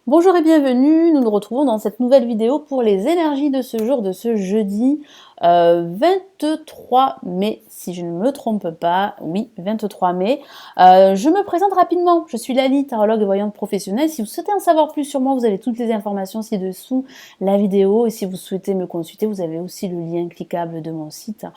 Bonjour et bienvenue, nous nous retrouvons dans cette nouvelle vidéo pour les énergies de ce jour, de ce jeudi 23 mai, si je ne me trompe pas, oui, 23 mai. Je me présente rapidement, je suis Lali, tarologue et voyante professionnelle. Si vous souhaitez en savoir plus sur moi, vous avez toutes les informations ci-dessous la vidéo. Et si vous souhaitez me consulter, vous avez aussi le lien cliquable de mon site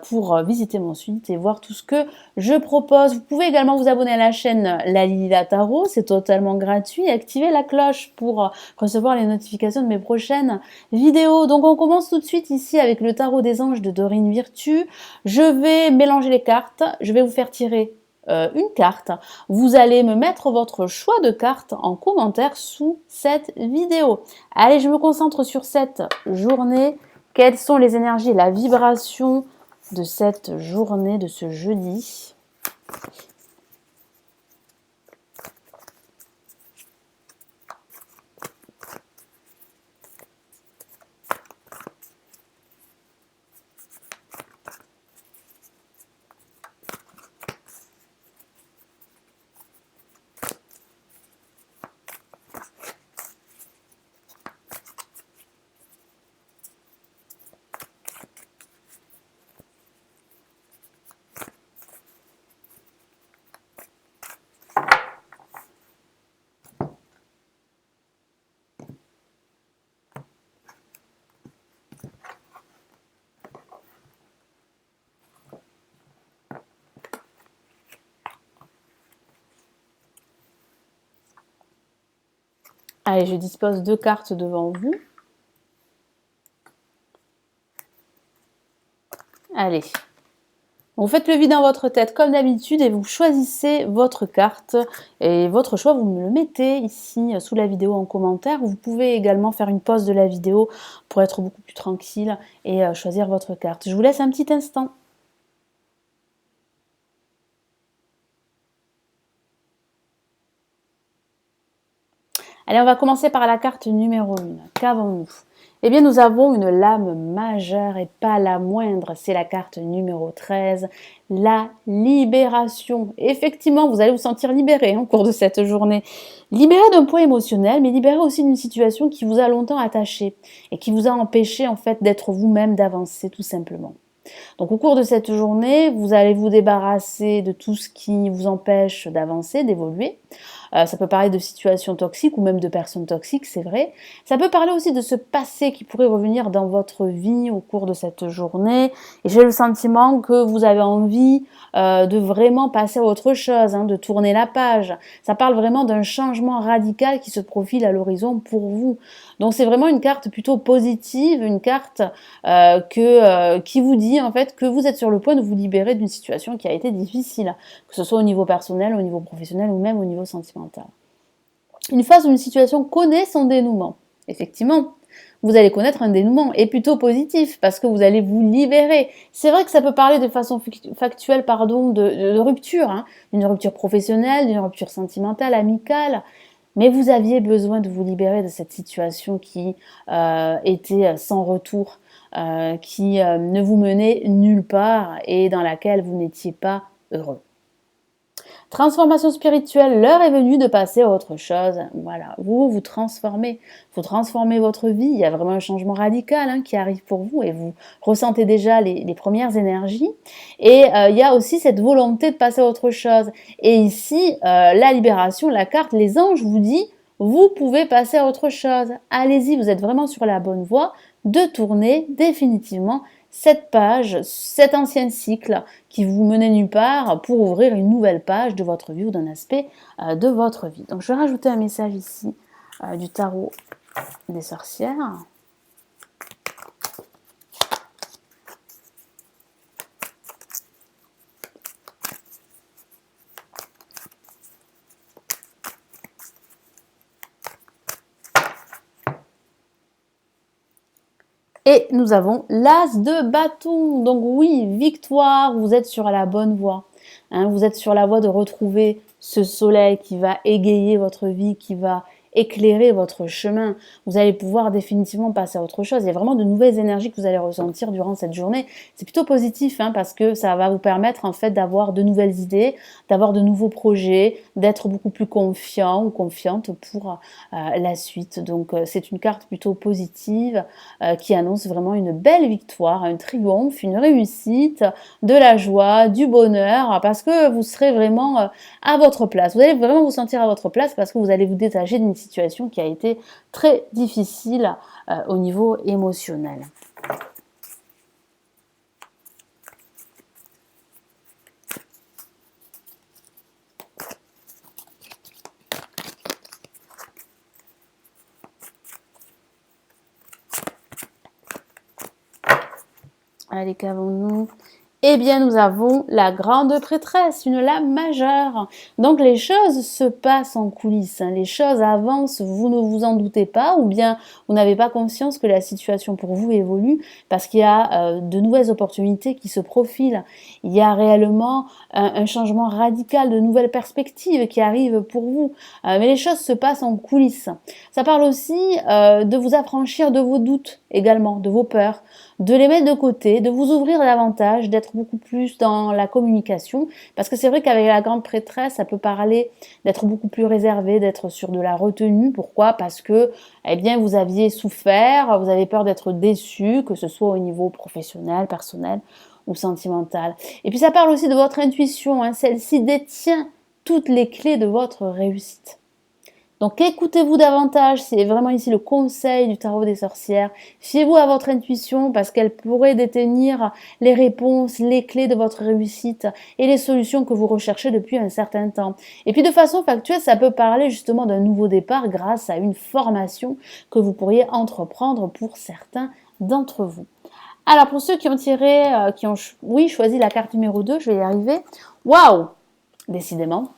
pour visiter mon site et voir tout ce que je propose. Vous pouvez également vous abonner à la chaîne Lali la Tarot, c'est totalement gratuit. Et activer la cloche pour recevoir les notifications de mes prochaines vidéos. Donc on commence tout de suite ici avec le tarot des anges de Dorine Virtue. Je vais mélanger les cartes, je vais vous faire tirer une carte. Vous allez me mettre votre choix de carte en commentaire sous cette vidéo. Allez, je me concentre sur cette journée. Quelles sont les énergies, la vibration de cette journée, de ce jeudi? Allez, je dispose deux cartes devant vous. Allez. Vous faites le vide dans votre tête comme d'habitude et vous choisissez votre carte et votre choix, vous me le mettez ici sous la vidéo en commentaire. Vous pouvez également faire une pause de la vidéo pour être beaucoup plus tranquille et choisir votre carte. Je vous laisse un petit instant. Allez, on va commencer par la carte numéro 1. Qu'avons-nous? Eh bien, nous avons une lame majeure et pas la moindre. C'est la carte numéro 13, la libération. Effectivement, vous allez vous sentir libéré au cours de cette journée. Libéré d'un poids émotionnel, mais libéré aussi d'une situation qui vous a longtemps attaché et qui vous a empêché en fait d'être vous-même, d'avancer tout simplement. Donc au cours de cette journée, vous allez vous débarrasser de tout ce qui vous empêche d'avancer, d'évoluer. Ça peut parler de situations toxiques ou même de personnes toxiques, c'est vrai. Ça peut parler aussi de ce passé qui pourrait revenir dans votre vie au cours de cette journée. Et j'ai le sentiment que vous avez envie de vraiment passer à autre chose, de tourner la page. Ça parle vraiment d'un changement radical qui se profile à l'horizon pour vous. Donc c'est vraiment une carte plutôt positive, une carte qui vous dit en fait que vous êtes sur le point de vous libérer d'une situation qui a été difficile, que ce soit au niveau personnel, au niveau professionnel ou même au niveau sentimental. Une phase où une situation connaît son dénouement. Effectivement, vous allez connaître un dénouement et plutôt positif parce que vous allez vous libérer. C'est vrai que ça peut parler de façon factuelle de rupture, d'une rupture professionnelle, d'une rupture sentimentale, amicale, mais vous aviez besoin de vous libérer de cette situation qui était sans retour, qui ne vous menait nulle part et dans laquelle vous n'étiez pas heureux. Transformation spirituelle, l'heure est venue de passer à autre chose. Voilà, vous transformez. Vous transformez votre vie. Il y a vraiment un changement radical qui arrive pour vous et vous ressentez déjà les premières énergies. Et il y a aussi cette volonté de passer à autre chose. Et ici, la libération, la carte, les anges vous dit, vous pouvez passer à autre chose. Allez-y, vous êtes vraiment sur la bonne voie de tourner définitivement cette page, cet ancien cycle qui vous menait nulle part pour ouvrir une nouvelle page de votre vie ou d'un aspect de votre vie. Donc je vais rajouter un message ici du tarot des sorcières. Et nous avons l'as de bâton. Donc oui, victoire, vous êtes sur la bonne voie. Vous êtes sur la voie de retrouver ce soleil qui va égayer votre vie, qui va éclairer votre chemin. Vous allez pouvoir définitivement passer à autre chose. Il y a vraiment de nouvelles énergies que vous allez ressentir durant cette journée. C'est plutôt positif hein, parce que ça va vous permettre en fait d'avoir de nouvelles idées, d'avoir de nouveaux projets, d'être beaucoup plus confiant ou confiante pour la suite. Donc c'est une carte plutôt positive qui annonce vraiment une belle victoire, un triomphe, une réussite, de la joie, du bonheur, parce que vous serez vraiment à votre place. Vous allez vraiment vous sentir à votre place parce que vous allez vous détacher d'une situation qui a été très difficile au niveau émotionnel. Allez, qu'avons-nous ? Eh bien, nous avons la grande prêtresse, une lame majeure. Donc, les choses se passent en coulisses, hein. Les choses avancent, vous ne vous en doutez pas, ou bien vous n'avez pas conscience que la situation pour vous évolue, parce qu'il y a de nouvelles opportunités qui se profilent. Il y a réellement un changement radical, de nouvelles perspectives qui arrivent pour vous. Mais les choses se passent en coulisses. Ça parle aussi de vous affranchir de vos doutes également, de vos peurs, de les mettre de côté, de vous ouvrir davantage, d'être beaucoup plus dans la communication, parce que c'est vrai qu'avec la grande prêtresse, ça peut parler d'être beaucoup plus réservé, d'être sur de la retenue. Pourquoi ? Parce que, eh bien, vous aviez souffert, vous avez peur d'être déçu, que ce soit au niveau professionnel, personnel ou sentimental. Et puis ça parle aussi de votre intuition, hein. Celle-ci détient toutes les clés de votre réussite. Donc écoutez-vous davantage, c'est vraiment ici le conseil du tarot des sorcières. Fiez-vous à votre intuition parce qu'elle pourrait détenir les réponses, les clés de votre réussite et les solutions que vous recherchez depuis un certain temps. Et puis de façon factuelle, ça peut parler justement d'un nouveau départ grâce à une formation que vous pourriez entreprendre pour certains d'entre vous. Alors pour ceux qui ont tiré, choisi la carte numéro 2, je vais y arriver. Waouh! Décidément.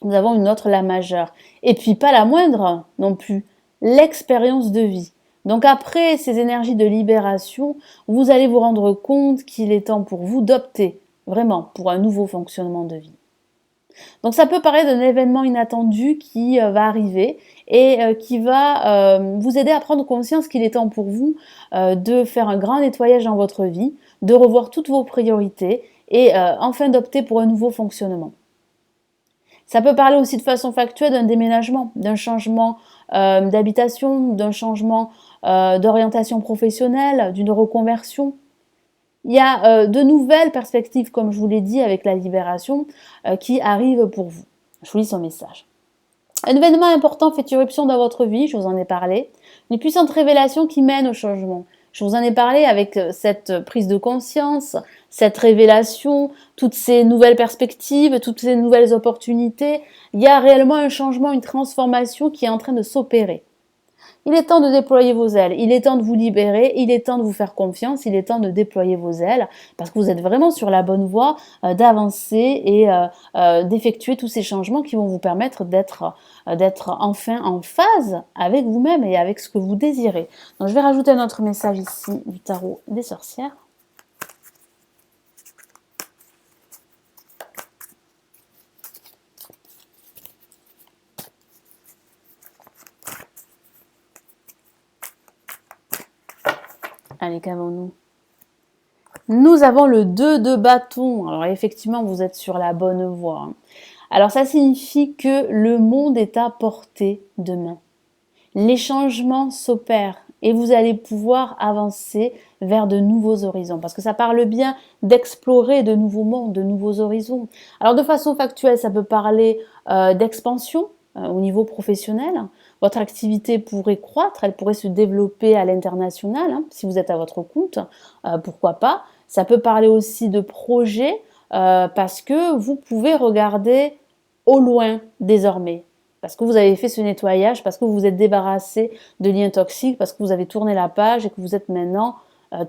Nous avons une autre lame majeure. Et puis pas la moindre non plus, l'expérience de vie. Donc après ces énergies de libération, vous allez vous rendre compte qu'il est temps pour vous d'opter vraiment pour un nouveau fonctionnement de vie. Donc ça peut paraître d'un événement inattendu qui va arriver et qui va vous aider à prendre conscience qu'il est temps pour vous de faire un grand nettoyage dans votre vie, de revoir toutes vos priorités et enfin d'opter pour un nouveau fonctionnement. Ça peut parler aussi de façon factuelle d'un déménagement, d'un changement d'habitation, d'un changement d'orientation professionnelle, d'une reconversion. Il y a de nouvelles perspectives, comme je vous l'ai dit, avec la libération qui arrivent pour vous. Je vous lis son message. Un événement important fait irruption dans votre vie, je vous en ai parlé. Une puissante révélation qui mène au changement. Je vous en ai parlé avec cette prise de conscience, cette révélation, toutes ces nouvelles perspectives, toutes ces nouvelles opportunités. Il y a réellement un changement, une transformation qui est en train de s'opérer. Il est temps de déployer vos ailes, il est temps de vous libérer, il est temps de vous faire confiance, il est temps de déployer vos ailes parce que vous êtes vraiment sur la bonne voie d'avancer et d'effectuer tous ces changements qui vont vous permettre d'être enfin en phase avec vous-même et avec ce que vous désirez. Donc je vais rajouter un autre message ici du tarot des sorcières. Allez, qu'avons-nous ? Nous avons le 2 de bâton. Alors effectivement, vous êtes sur la bonne voie. Alors ça signifie que le monde est à portée de main. Les changements s'opèrent et vous allez pouvoir avancer vers de nouveaux horizons. Parce que ça parle bien d'explorer de nouveaux mondes, de nouveaux horizons. Alors de façon factuelle, ça peut parler d'expansion au niveau professionnel. Votre activité pourrait croître, elle pourrait se développer à l'international, hein, si vous êtes à votre compte, pourquoi pas. Ça peut parler aussi de projets, parce que vous pouvez regarder au loin désormais. Parce que vous avez fait ce nettoyage, parce que vous vous êtes débarrassé de liens toxiques, parce que vous avez tourné la page et que vous êtes maintenant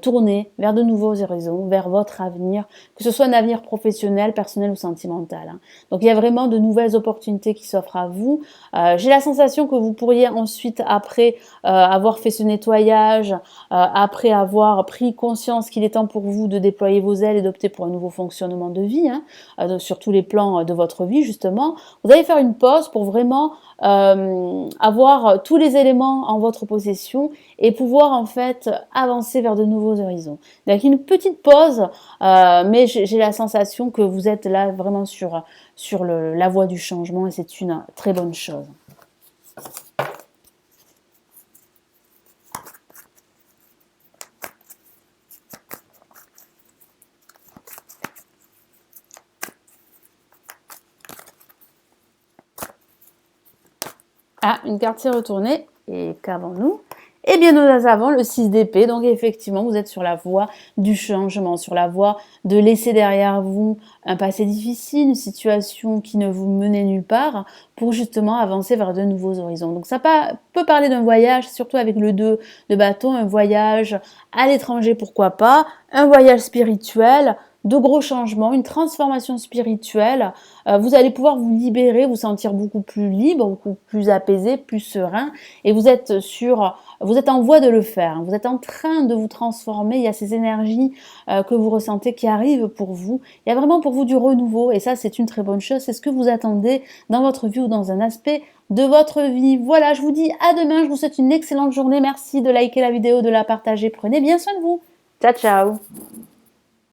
tourné vers de nouveaux horizons, vers votre avenir, que ce soit un avenir professionnel, personnel ou sentimental. Hein. Donc il y a vraiment de nouvelles opportunités qui s'offrent à vous. J'ai la sensation que vous pourriez ensuite, après avoir fait ce nettoyage, après avoir pris conscience qu'il est temps pour vous de déployer vos ailes et d'opter pour un nouveau fonctionnement de vie, hein, sur tous les plans de votre vie justement, vous allez faire une pause pour vraiment avoir tous les éléments en votre possession et pouvoir en fait avancer vers de nouveaux horizons. Donc une petite pause, mais j'ai la sensation que vous êtes là vraiment sur la voie du changement et c'est une très bonne chose. Ah, une carte s'est retournée. Et qu'avons-nous? Eh bien, nous avons le 6 d'épée. Donc, effectivement, vous êtes sur la voie du changement, sur la voie de laisser derrière vous un passé difficile, une situation qui ne vous menait nulle part, pour justement avancer vers de nouveaux horizons. Donc, ça peut parler d'un voyage, surtout avec le 2 de bâton, un voyage à l'étranger, pourquoi pas, un voyage spirituel, de gros changements, une transformation spirituelle. Vous allez pouvoir vous libérer, vous sentir beaucoup plus libre, beaucoup plus apaisé, plus serein. Et vous êtes en voie de le faire. Vous êtes en train de vous transformer. Il y a ces énergies que vous ressentez qui arrivent pour vous. Il y a vraiment pour vous du renouveau. Et ça, c'est une très bonne chose. C'est ce que vous attendez dans votre vie ou dans un aspect de votre vie. Voilà, je vous dis à demain. Je vous souhaite une excellente journée. Merci de liker la vidéo, de la partager. Prenez bien soin de vous. Ciao, ciao.